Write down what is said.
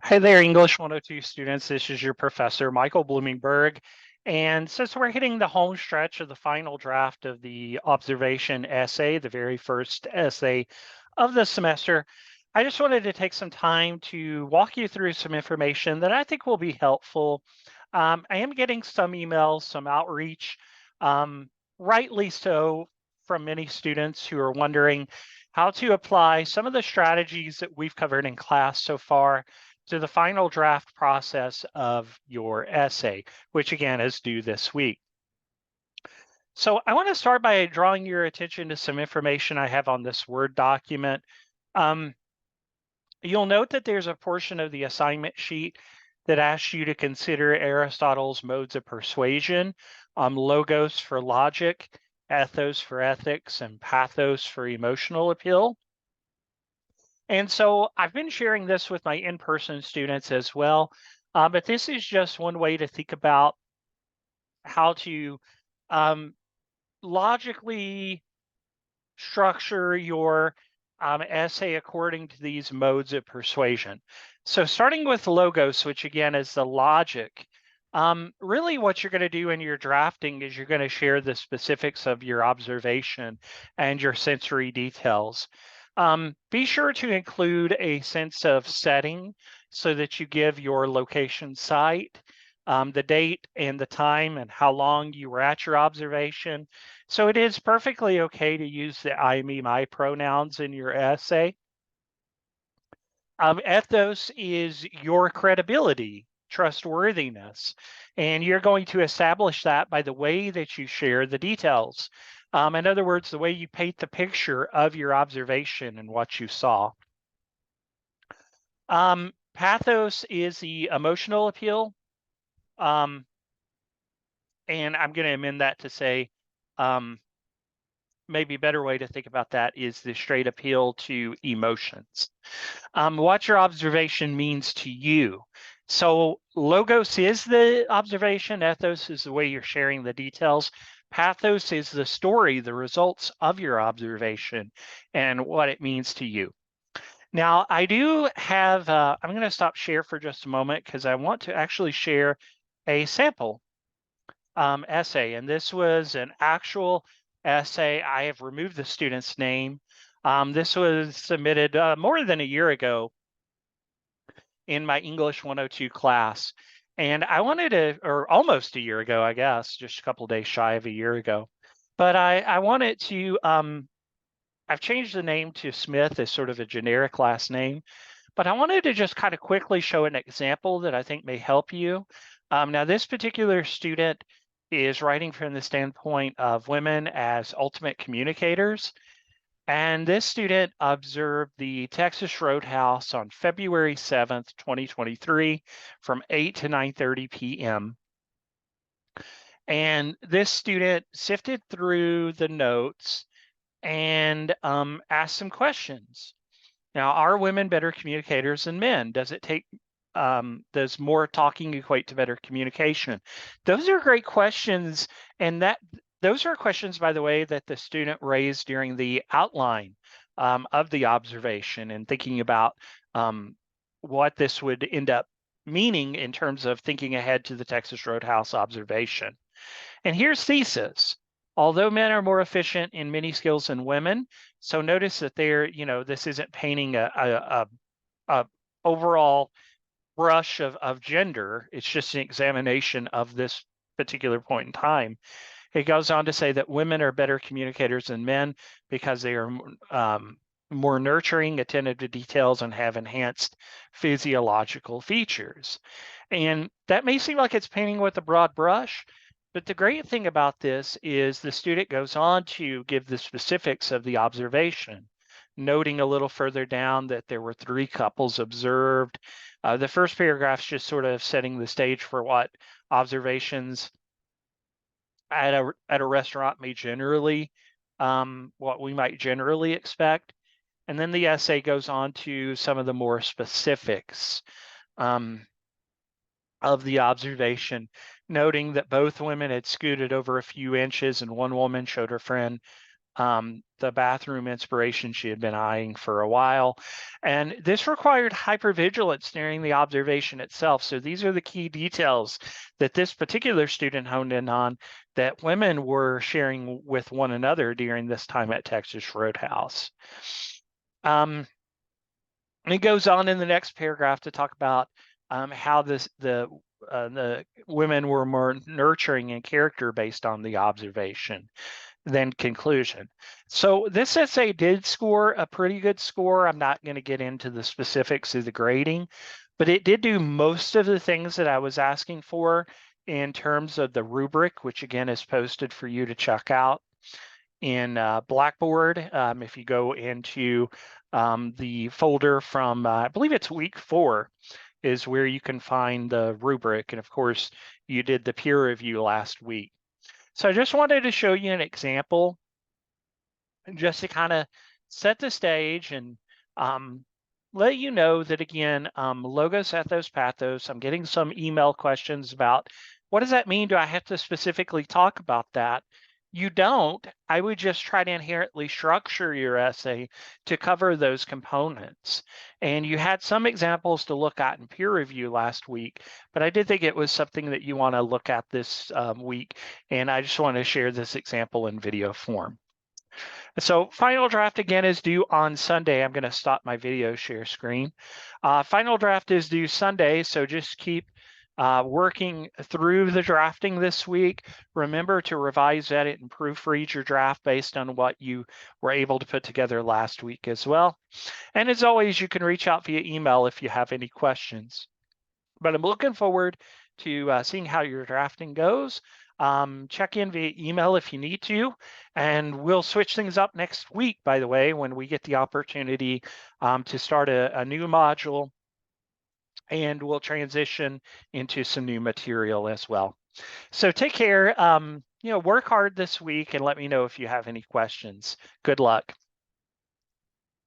Hi there, English 102 students. This is your professor, Michael Bloomingberg. And since we're hitting the home stretch of the final draft of the observation essay, the very first essay of the semester, I just wanted to take some time to walk you through some information that I think will be helpful. I am getting some emails, some outreach, rightly so, from many students who are wondering how to apply some of the strategies that we've covered in class so far to the final draft process of your essay, which again is due this week. So I want to start by drawing your attention to some information I have on this Word document. Um, you'll note that there's a portion of the assignment sheet that asks you to consider Aristotle's modes of persuasion, logos for logic, ethos for ethics, and pathos for emotional appeal. And so I've been sharing this with my in-person students as well, but this is just one way to think about how to um, logically structure your essay according to these modes of persuasion. So starting with logos, which again is the logic, really what you're going to do in your drafting is you're going to share the specifics of your observation and your sensory details. Be sure to include a sense of setting so that you give your location site, the date and the time and how long you were at your observation. So it is perfectly okay to use the I, me, my pronouns in your essay. Ethos is your credibility, trustworthiness, and you're going to establish that by the way that you share the details. In other words, the way you paint the picture of your observation and what you saw. Pathos is the emotional appeal. And I'm going to amend that to say maybe a better way to think about that is the straight appeal to emotions. What your observation means to you. So logos is the observation, ethos is the way you're sharing the details. Pathos is the story, the results of your observation and what it means to you. Now, I do have, I'm going to stop share for just a moment because I want to actually share a sample essay. And this was an actual essay. I have removed the student's name. This was submitted more than a year ago in my English 102 class. And I wanted to, or almost a year ago, I guess, just a couple days shy of a year ago. But I wanted to, I've changed the name to Smith as sort of a generic last name. But I wanted to just kind of quickly show an example that I think may help you. Now, this particular student is writing from the standpoint of women as ultimate communicators. And this student observed the Texas Roadhouse on February 7th, 2023 from 8 to 9:30 p.m. And this student sifted through the notes and asked some questions. Now, are women better communicators than men? Does it take does more talking equate to better communication? Those are great questions, and those are questions, by the way, that the student raised during the outline of the observation and thinking about what this would end up meaning in terms of thinking ahead to the Texas Roadhouse observation. And here's thesis. Although men are more efficient in many skills than women, so notice that this isn't painting a overall brush of gender. It's just an examination of this particular point in time. It goes on to say that women are better communicators than men because they are more nurturing, attentive to details, and have enhanced physiological features. And that may seem like it's painting with a broad brush, but the great thing about this is the student goes on to give the specifics of the observation, noting a little further down that there were 3 couples observed. The first paragraph's just sort of setting the stage for what observations at a restaurant may generally, what we might generally expect. And then the essay goes on to some of the more specifics of the observation, noting that both women had scooted over a few inches and one woman showed her friend the bathroom inspiration she had been eyeing for a while. And this required hypervigilance during the observation itself. So these are the key details that this particular student honed in on that women were sharing with one another during this time at Texas Roadhouse. It goes on in the next paragraph to talk about how the women were more nurturing in character based on the observation than conclusion. So this essay did score a pretty good score. I'm not going to get into the specifics of the grading, but it did do most of the things that I was asking for in terms of the rubric, which again is posted for you to check out in Blackboard. If you go into the folder from, I believe it's week 4, is where you can find the rubric. And of course, you did the peer review last week. So I just wanted to show you an example just to kind of set the stage and let you know that, again, logos, ethos, pathos, I'm getting some email questions about what does that mean? Do I have to specifically talk about that? You don't. I would just try to inherently structure your essay to cover those components. And you had some examples to look at in peer review last week, but I did think it was something that you want to look at this week. And I just want to share this example in video form. So final draft again is due on Sunday. I'm going to stop my video share screen. Final draft is due Sunday, so just keep working through the drafting this week. Remember to revise, edit, and proofread your draft based on what you were able to put together last week as well. And as always, you can reach out via email if you have any questions. But I'm looking forward to seeing how your drafting goes. Check in via email if you need to, and we'll switch things up next week, by the way, when we get the opportunity to start a new module, and we'll transition into some new material as well. So take care, work hard this week and let me know if you have any questions. Good luck.